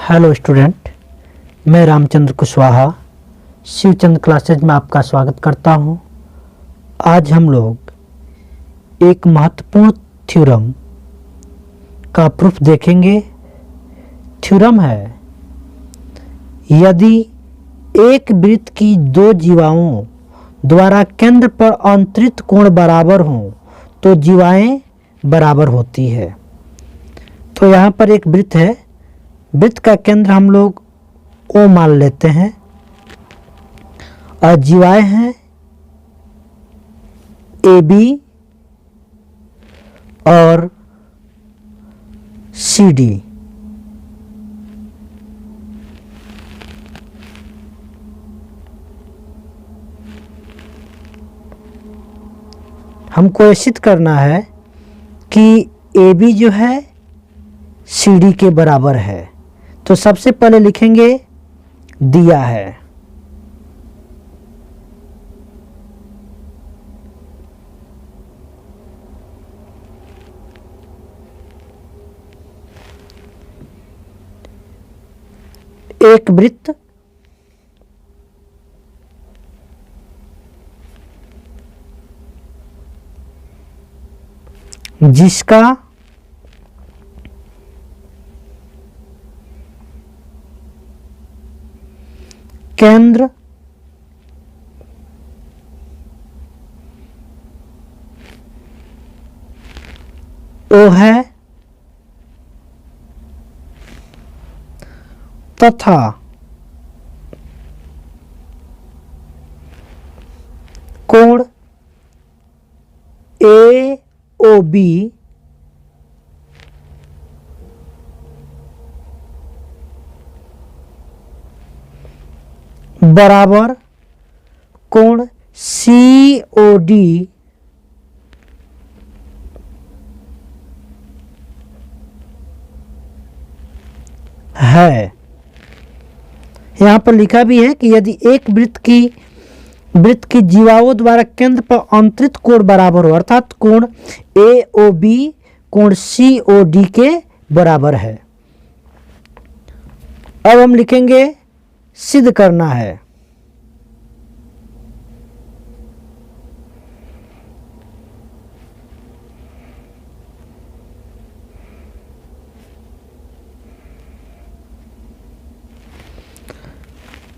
Hello student, मैं Ramchandra Kushwaha Shivchand classes में आपका स्वागत करता हूं। आज हम लोग एक महत्वपूर्ण थ्योरम का प्रूफ देखेंगे। थ्योरम है, यदि एक वृत्त की दो जीवाओं द्वारा केंद्र पर अंतरित कोण बराबर हों तो जीवाएं बराबर होती है। तो यहाँ पर एक वृत्त है, वृत्त का केंद्र हम लोग O मान लेते हैं और जीवाएं हैं AB और CD। हमको निश्चित करना है कि AB जो है CD के बराबर है। तो सबसे पहले लिखेंगे दिया है, एक वृत्त जिसका केंद्र O है तथा कोण AOB बराबर कोण COD है। यहाँ पर लिखा भी है कि यदि एक वृत्त की जीवाओं द्वारा केंद्र पर अंतरित कोण बराबर हो, अर्थात कोण AOB कोण COD के बराबर है। अब हम लिखेंगे सिद्ध करना है।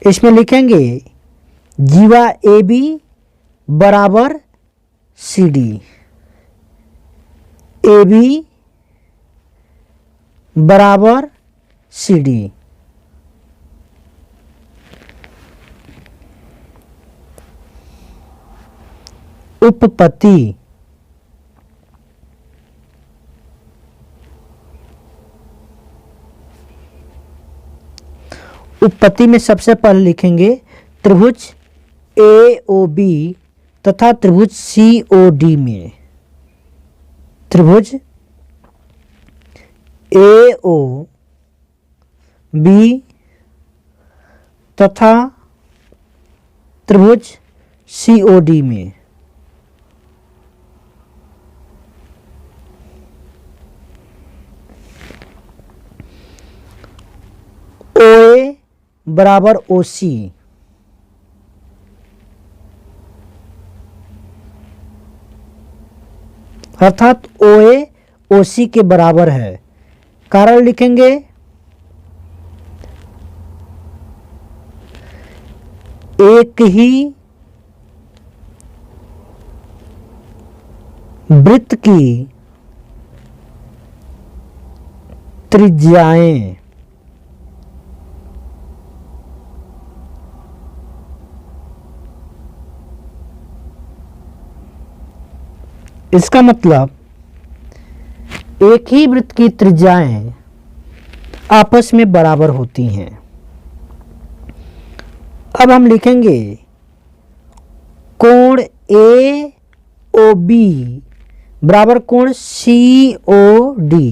इसमें लिखेंगे जीवा AB बराबर CD, AB बराबर CD। उपपत्ति में सबसे पहले लिखेंगे त्रिभुज AOB तथा त्रिभुज COD में त्रिभुज AOB तथा त्रिभुज COD में OA बराबर OC, अर्थात OA OC के बराबर है। कारण लिखेंगे एक ही वृत्त की त्रिज्याएं इसका मतलब एक ही वृत्त की त्रिज्याएं आपस में बराबर होती हैं। अब हम लिखेंगे कोण AOB बराबर कोण COD।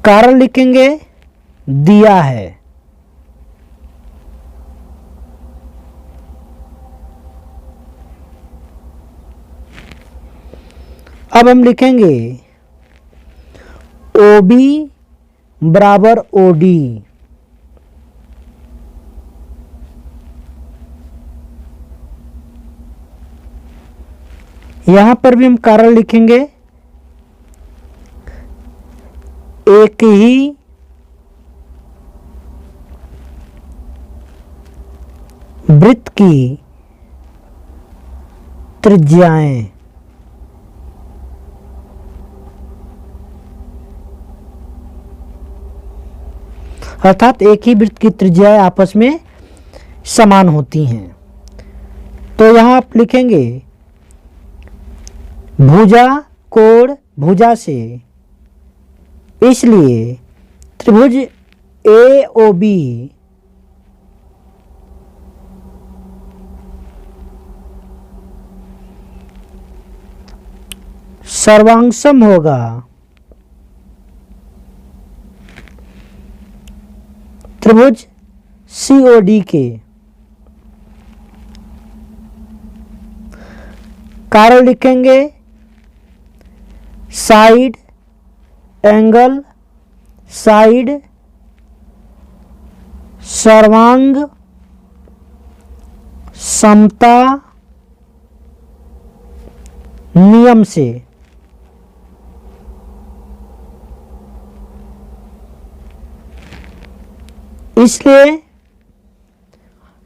कारण लिखेंगे दिया है। अब हम लिखेंगे OB बराबर OD। यहां पर भी हम कारण लिखेंगे, एक ही वृत्त की त्रिज्याएं अर्थात एक ही वृत्त की त्रिज्याएं आपस में समान होती हैं। तो यहां आप लिखेंगे भुजा कोण भुजा से, इसलिए त्रिभुज AOB सर्वांगसम होगा त्रिभुज COD के। कारण लिखेंगे साइड एंगल, साइड सर्वांग समता नियम से। इसलिए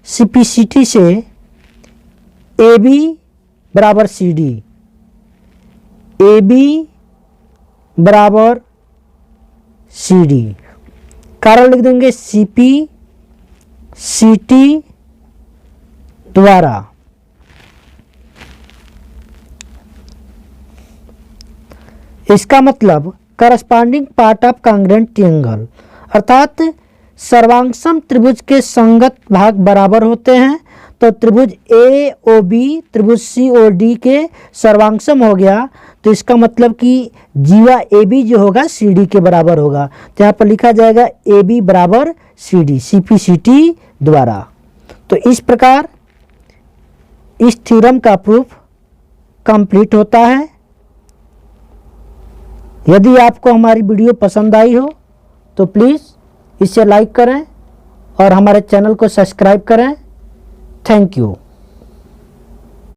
CPCT से AB बराबर CD, AB बराबर CD। कारण लिख देंगे CPCT द्वारा इसका मतलब corresponding part of congruent triangle, अर्थात सर्वांगसम त्रिभुज के संगत भाग बराबर होते हैं। तो त्रिभुज AOB त्रिभुज COD के सर्वांगसम हो गया, तो इसका मतलब कि जीवा AB जो होगा CD के बराबर होगा। तो यहाँ पर लिखा जाएगा AB बराबर CD CPCT द्वारा। तो इस प्रकार इस थ्योरम का प्रूफ कंप्लीट होता है। यदि आपको हमारी वीडियो पसंद आई हो तो प्लीज़ इसे लाइक करें और हमारे चैनल को सब्सक्राइब करें। Thank you.